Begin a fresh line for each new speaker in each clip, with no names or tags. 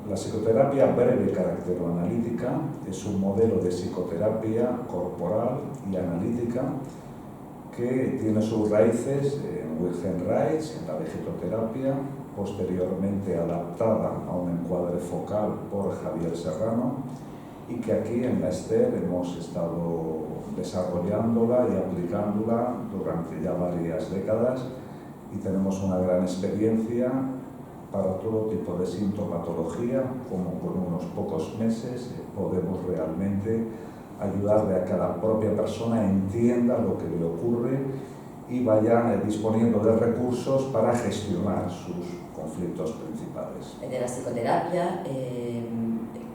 La psicoterapia breve caracteroanalítica es un modelo de psicoterapia corporal y analítica que tiene sus raíces en Wilhelm Reich, en la vegetoterapia, posteriormente adaptada a un encuadre focal por Javier Serrano, y que aquí en la STER hemos estado desarrollándola y aplicándola durante ya varias décadas, y tenemos una gran experiencia para todo tipo de sintomatología, como con unos pocos meses podemos realmente ayudarle a que la propia persona entienda lo que le ocurre y vaya disponiendo de recursos para gestionar sus conflictos principales.
De la psicoterapia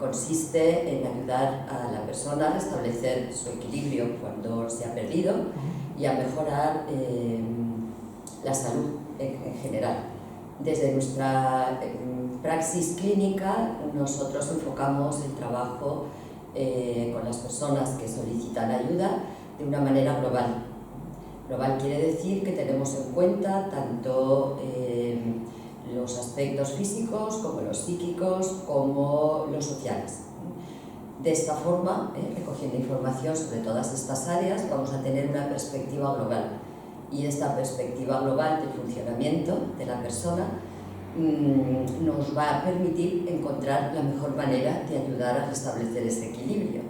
consiste en ayudar a la persona a restablecer su equilibrio cuando se ha perdido y a mejorar la salud en general. Desde nuestra praxis clínica nosotros enfocamos el trabajo con las personas que solicitan ayuda de una manera global. Global quiere decir que tenemos en cuenta tanto los aspectos físicos como los psíquicos como los sociales. De esta forma, recogiendo información sobre todas estas áreas, vamos a tener una perspectiva global. Y esta perspectiva global del funcionamiento de la persona nos va a permitir encontrar la mejor manera de ayudar a restablecer ese equilibrio.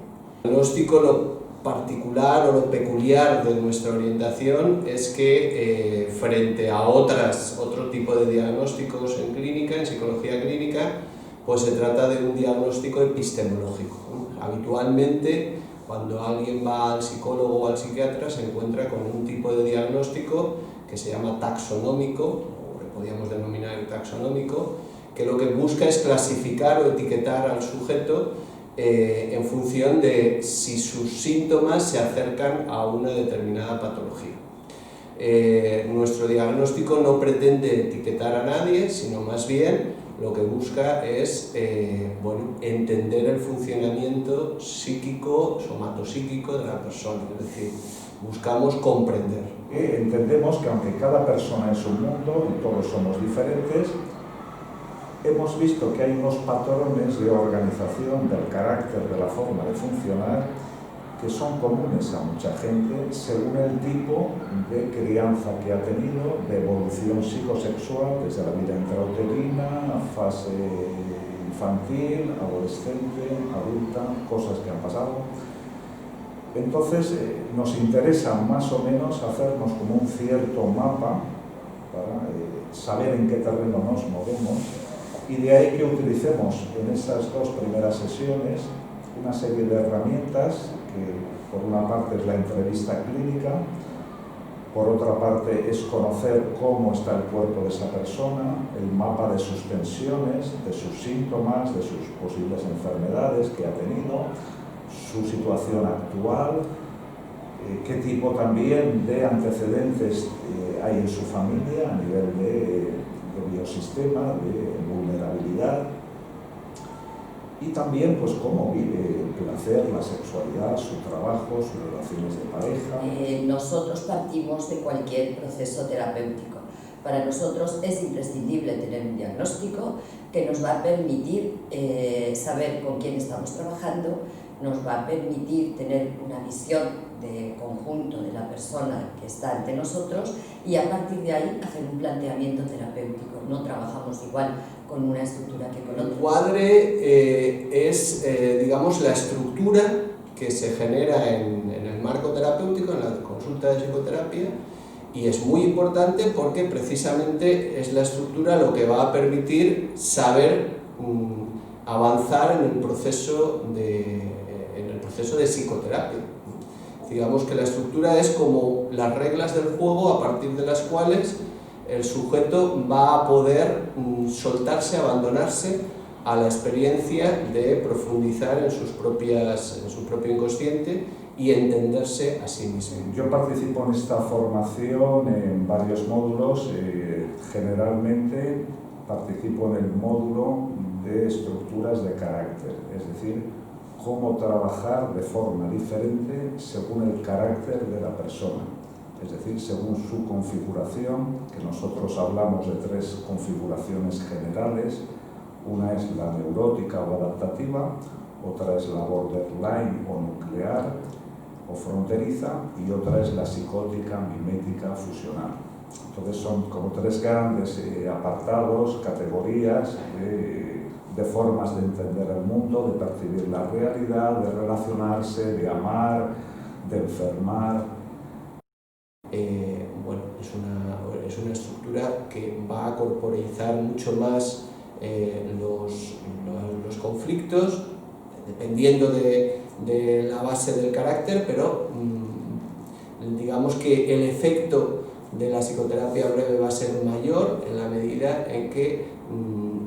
El diagnóstico, lo particular o lo peculiar de nuestra orientación es que frente a otro tipo de diagnósticos en clínica, en psicología clínica, pues se trata de un diagnóstico epistemológico. Habitualmente, cuando alguien va al psicólogo o al psiquiatra, se encuentra con un tipo de diagnóstico que se llama taxonómico, o que podríamos denominar taxonómico, que lo que busca es clasificar o etiquetar al sujeto en función de si sus síntomas se acercan a una determinada patología. Nuestro diagnóstico no pretende etiquetar a nadie, sino más bien lo que busca es entender el funcionamiento psíquico, somatopsíquico de la persona, es decir, buscamos comprender.
Entendemos que aunque cada persona es un mundo y todos somos diferentes, hemos visto que hay unos patrones de organización del carácter, de la forma de funcionar, que son comunes a mucha gente según el tipo de crianza que ha tenido, de evolución psicosexual, desde la vida intrauterina, fase infantil, adolescente, adulta, cosas que han pasado. Entonces nos interesa más o menos hacernos como un cierto mapa para saber en qué terreno nos movemos, y de ahí que utilicemos en esas dos primeras sesiones una serie de herramientas que por una parte es la entrevista clínica, por otra parte es conocer cómo está el cuerpo de esa persona, el mapa de sus tensiones, de sus síntomas, de sus posibles enfermedades que ha tenido, su situación actual, qué tipo también de antecedentes hay en su familia a nivel de biosistema, de vulnerabilidad, y también pues cómo vive el placer, la sexualidad, su trabajo, sus relaciones de pareja.
Nosotros partimos de cualquier proceso terapéutico. Para nosotros es imprescindible tener un diagnóstico que nos va a permitir saber con quién estamos trabajando, nos va a permitir tener una visión de conjunto de la persona que está ante nosotros y a partir de ahí hacer un planteamiento terapéutico. No trabajamos igual con una estructura que con otra.
El encuadre es, digamos, la estructura que se genera en el marco terapéutico, en la consulta de psicoterapia, y es muy importante porque precisamente es la estructura lo que va a permitir saber avanzar en el proceso de psicoterapia. Digamos que la estructura es como las reglas del juego a partir de las cuales el sujeto va a poder soltarse, abandonarse a la experiencia de profundizar en su propio inconsciente y entenderse a sí mismo.
Yo participo en esta formación en varios módulos. Generalmente participo en el módulo de estructuras de carácter, es decir, cómo trabajar de forma diferente según el carácter de la persona, es decir, según su configuración, que nosotros hablamos de 3 configuraciones generales: Una es la neurótica o adaptativa, otra es la borderline o nuclear o fronteriza, y otra es la psicótica, mimética, fusional. Entonces son como tres grandes apartados, categorías de formas de entender el mundo, de percibir la realidad, de relacionarse, de amar, de enfermar.
Bueno, es una estructura que va a corporeizar mucho más los conflictos, dependiendo de la base del carácter, pero digamos que el efecto de la psicoterapia breve va a ser mayor en la medida en que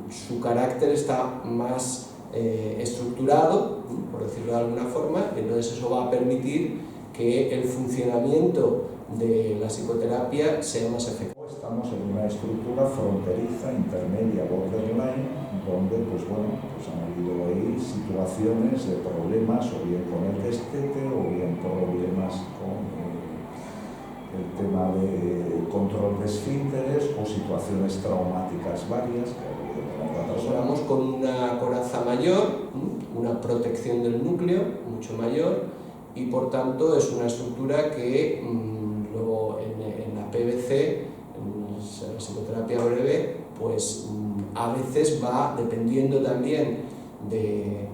su carácter está más estructurado, por decirlo de alguna forma. Entonces eso va a permitir que el funcionamiento de la psicoterapia sea más efectivo.
Estamos en una estructura fronteriza, intermedia, borderline, donde han habido ahí situaciones de problemas, o bien con el destete, o bien problemas con el tema de control de esfínteres, o situaciones traumáticas varias que ha habido con la persona.
Hablamos con una coraza mayor, una protección del núcleo mucho mayor, y por tanto es una estructura que luego en la PBC, en la psicoterapia breve, pues a veces va, dependiendo también de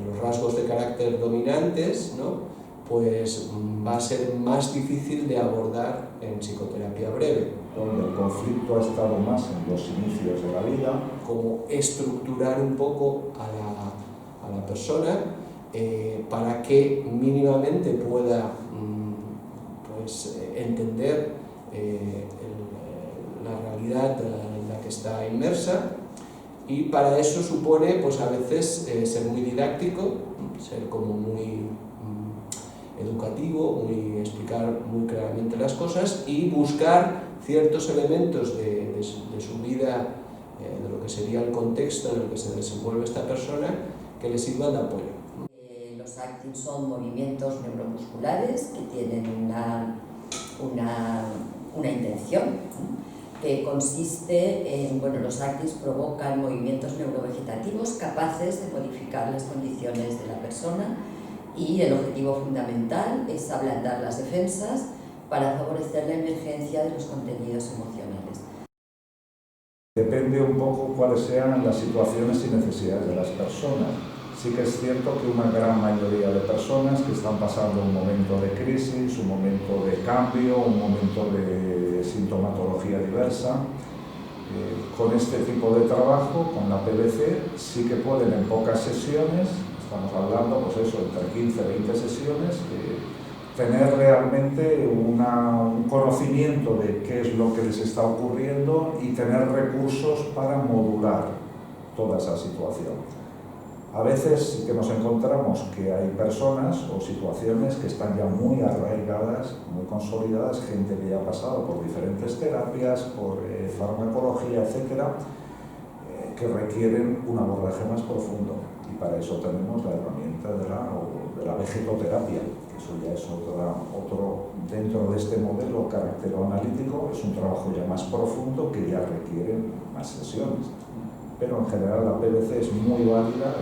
los rasgos de carácter dominantes, ¿no?, pues va a ser más difícil de abordar en psicoterapia breve.
Donde el conflicto ha estado más en los inicios de la vida.
Como estructurar un poco a la persona para que mínimamente pueda entender la realidad en la que está inmersa, y para eso supone pues a veces ser muy didáctico, ser como muy educativo, explicar muy claramente las cosas y buscar ciertos elementos de su vida, de lo que sería el contexto en el que se desenvuelve esta persona, que le sirvan de apoyo.
Los acting son movimientos neuromusculares que tienen una intención, que consiste en, los actings provocan movimientos neurovegetativos capaces de modificar las condiciones de la persona, y el objetivo fundamental es ablandar las defensas para favorecer la emergencia de los contenidos emocionales.
Depende un poco cuáles sean las situaciones y necesidades de las personas. Sí que es cierto que una gran mayoría de personas que están pasando un momento de crisis, un momento de cambio, un momento de sintomatología diversa, con este tipo de trabajo, con la PBC, sí que pueden en pocas sesiones, estamos hablando entre 15 y 20 sesiones, tener realmente un conocimiento de qué es lo que les está ocurriendo y tener recursos para modular toda esa situación. A veces sí que nos encontramos que hay personas o situaciones que están ya muy arraigadas, muy consolidadas, gente que ya ha pasado por diferentes terapias, por farmacología, etcétera, que requieren un abordaje más profundo. Y para eso tenemos la herramienta de la vegetoterapia, que eso ya es otro dentro de este modelo caracteroanalítico, es un trabajo ya más profundo que ya requiere más sesiones. Pero en general la PBC es muy válida,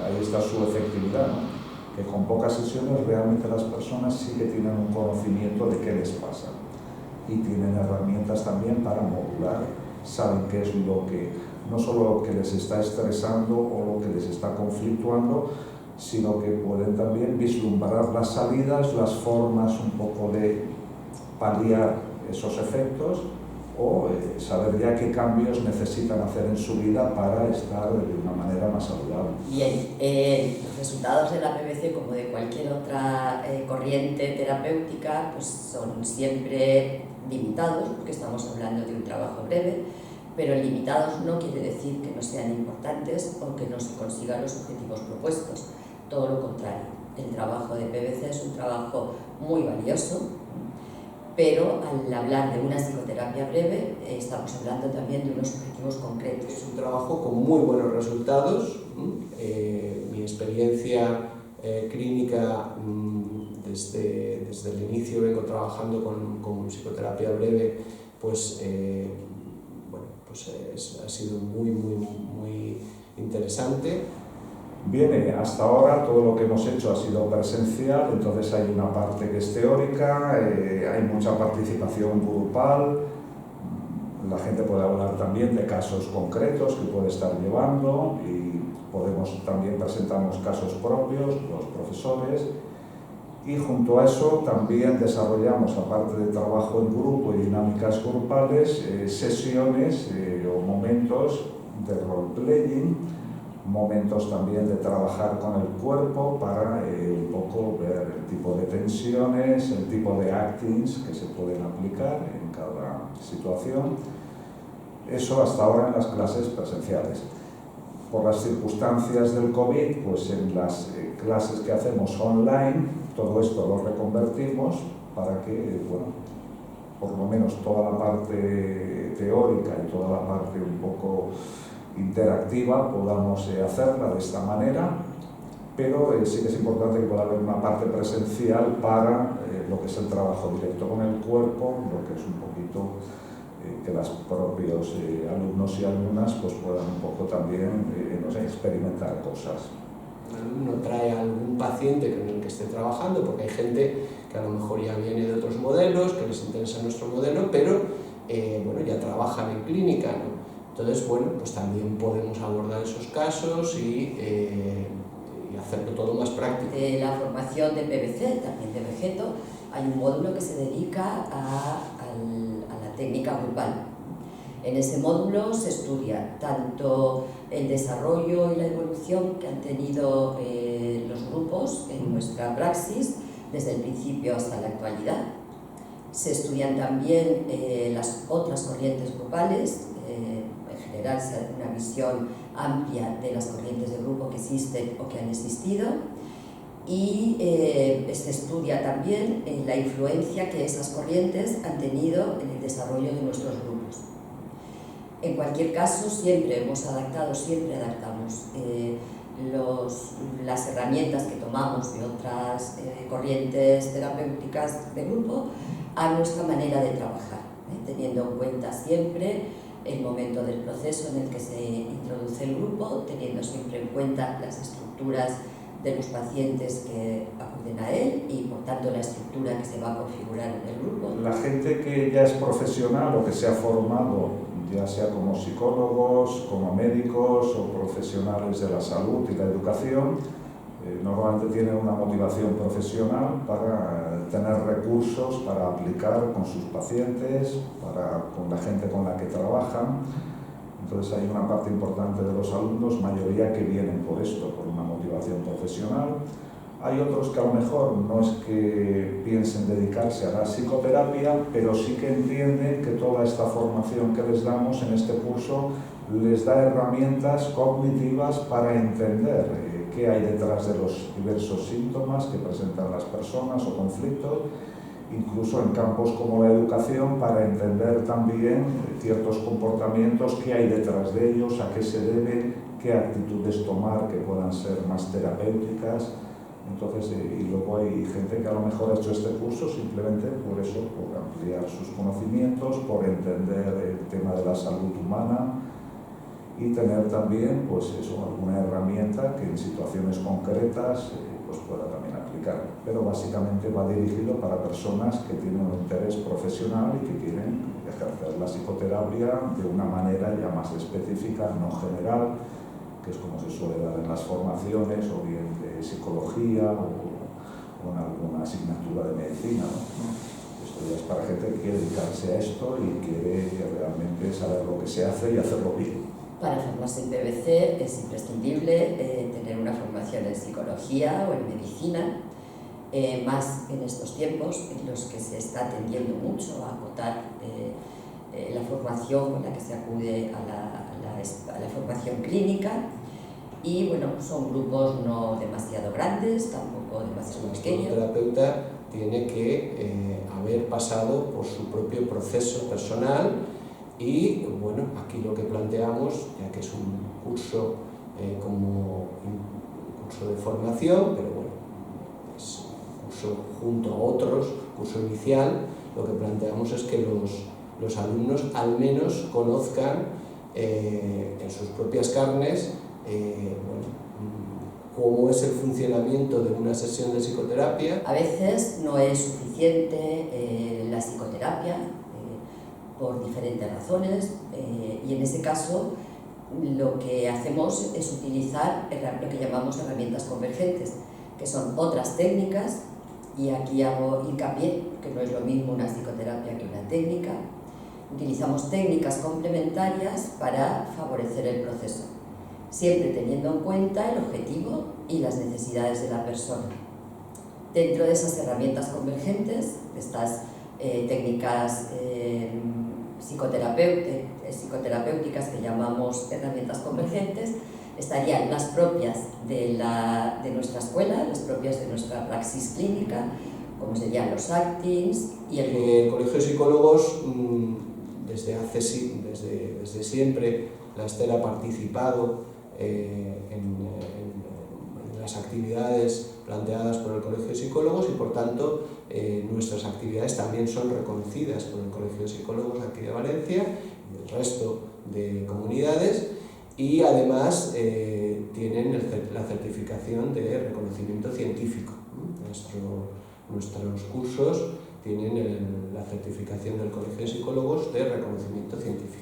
ahí está su efectividad, ¿no?, que con pocas sesiones realmente las personas sí que tienen un conocimiento de qué les pasa y tienen herramientas también para modular, saben qué es no solo lo que les está estresando o lo que les está conflictuando, sino que pueden también vislumbrar las salidas, las formas un poco de paliar esos efectos, o saber ya qué cambios necesitan hacer en su vida para estar de una manera más saludable.
Bien, los resultados de la PBC, como de cualquier otra corriente terapéutica, pues son siempre limitados, porque estamos hablando de un trabajo breve, pero limitados no quiere decir que no sean importantes o que no se consigan los objetivos propuestos. Todo lo contrario, el trabajo de PBC es un trabajo muy valioso, pero al hablar de una psicoterapia breve estamos hablando también de unos objetivos concretos.
Es un trabajo con muy buenos resultados. Mi experiencia clínica desde el inicio vengo trabajando con psicoterapia breve, pues ha sido muy interesante.
Bien, hasta ahora todo lo que hemos hecho ha sido presencial, entonces hay una parte que es teórica, hay mucha participación grupal, la gente puede hablar también de casos concretos que puede estar llevando y también presentamos casos propios, los profesores, y junto a eso también desarrollamos, aparte de trabajo en grupo y dinámicas grupales, sesiones o momentos de role-playing, momentos también de trabajar con el cuerpo para un poco ver el tipo de tensiones, el tipo de actings que se pueden aplicar en cada situación. Eso hasta ahora en las clases presenciales. Por las circunstancias del COVID, pues en las clases que hacemos online, todo esto lo reconvertimos para que, bueno, por lo menos toda la parte teórica y toda la parte un poco interactiva podamos hacerla de esta manera, pero sí que es importante que pueda haber una parte presencial para lo que es el trabajo directo con el cuerpo, lo que es un poquito que los propios alumnos y alumnas pues puedan un poco también no sé, experimentar cosas.
El alumno trae a algún paciente con el que esté trabajando, porque hay gente que a lo mejor ya viene de otros modelos, que les interesa nuestro modelo, pero bueno, ya trabajan en clínica, ¿no? Entonces, bueno, pues también podemos abordar esos casos y hacerlo todo más práctico.
De la formación de PBC, también de Vegeto, hay un módulo que se dedica a la técnica grupal. En ese módulo se estudia tanto el desarrollo y la evolución que han tenido los grupos en nuestra praxis desde el principio hasta la actualidad. Se estudian también las otras corrientes grupales, en general se hace una visión amplia de las corrientes de grupo que existen o que han existido, y se estudia también la influencia que esas corrientes han tenido en el desarrollo de nuestros grupos. En cualquier caso, siempre adaptamos las herramientas que tomamos de otras corrientes terapéuticas de grupo a nuestra manera de trabajar, teniendo en cuenta siempre el momento del proceso en el que se introduce el grupo, teniendo siempre en cuenta las estructuras de los pacientes que acuden a él y por tanto la estructura que se va a configurar en el grupo.
La gente que ya es profesional o que se ha formado, ya sea como psicólogos, como médicos o profesionales de la salud y la educación, normalmente tienen una motivación profesional para tener recursos para aplicar con sus pacientes, con la gente con la que trabajan. Entonces hay una parte importante de los alumnos, mayoría que vienen por esto, por una motivación profesional. Hay otros que a lo mejor no es que piensen dedicarse a la psicoterapia, pero sí que entienden que toda esta formación que les damos en este curso les da herramientas cognitivas para entender qué hay detrás de los diversos síntomas que presentan las personas o conflictos, incluso en campos como la educación, para entender también ciertos comportamientos, qué hay detrás de ellos, a qué se deben, qué actitudes tomar que puedan ser más terapéuticas. Entonces, y luego hay gente que a lo mejor ha hecho este curso simplemente por eso, por ampliar sus conocimientos, por entender el tema de la salud humana y tener también, pues eso, alguna herramienta que en situaciones concretas pues pueda también aplicar. Pero básicamente va dirigido para personas que tienen un interés profesional y que quieren ejercer la psicoterapia de una manera ya más específica, no general, que es como se suele dar en las formaciones, o bien de psicología o en alguna asignatura de medicina, ¿no? Esto ya es para gente que quiere dedicarse a esto y quiere realmente saber lo que se hace y hacerlo bien.
Para formarse en PBC es imprescindible tener una formación en psicología o en medicina, más en estos tiempos en los que se está tendiendo mucho a agotar la formación con la que se acude a la formación clínica, y bueno, son grupos no demasiado grandes, tampoco demasiado pequeños.
El terapeuta tiene que haber pasado por su propio proceso personal y bueno, aquí lo que planteamos, ya que es un curso como un curso de formación, pero bueno, es un curso junto a otros, curso inicial, lo que planteamos es que los alumnos al menos conozcan en sus propias carnes cómo es el funcionamiento de una sesión de psicoterapia.
A veces no es suficiente la psicoterapia por diferentes razones y en ese caso lo que hacemos es utilizar lo que llamamos herramientas convergentes, que son otras técnicas, y aquí hago hincapié que no es lo mismo una psicoterapia que una técnica. Utilizamos técnicas complementarias para favorecer el proceso, siempre teniendo en cuenta el objetivo y las necesidades de la persona. Dentro de esas herramientas convergentes, estas técnicas psicoterapéuticas que llamamos herramientas convergentes, estarían las propias de nuestra escuela, las propias de nuestra praxis clínica, como serían los actings y
el Colegio de Psicólogos, desde siempre, la Estela ha participado en las actividades planteadas por el Colegio de Psicólogos y por tanto nuestras actividades también son reconocidas por el Colegio de Psicólogos aquí de Valencia y el resto de comunidades, y además tienen la certificación de reconocimiento científico. Nuestros cursos tienen la certificación del Colegio de Psicólogos de reconocimiento científico.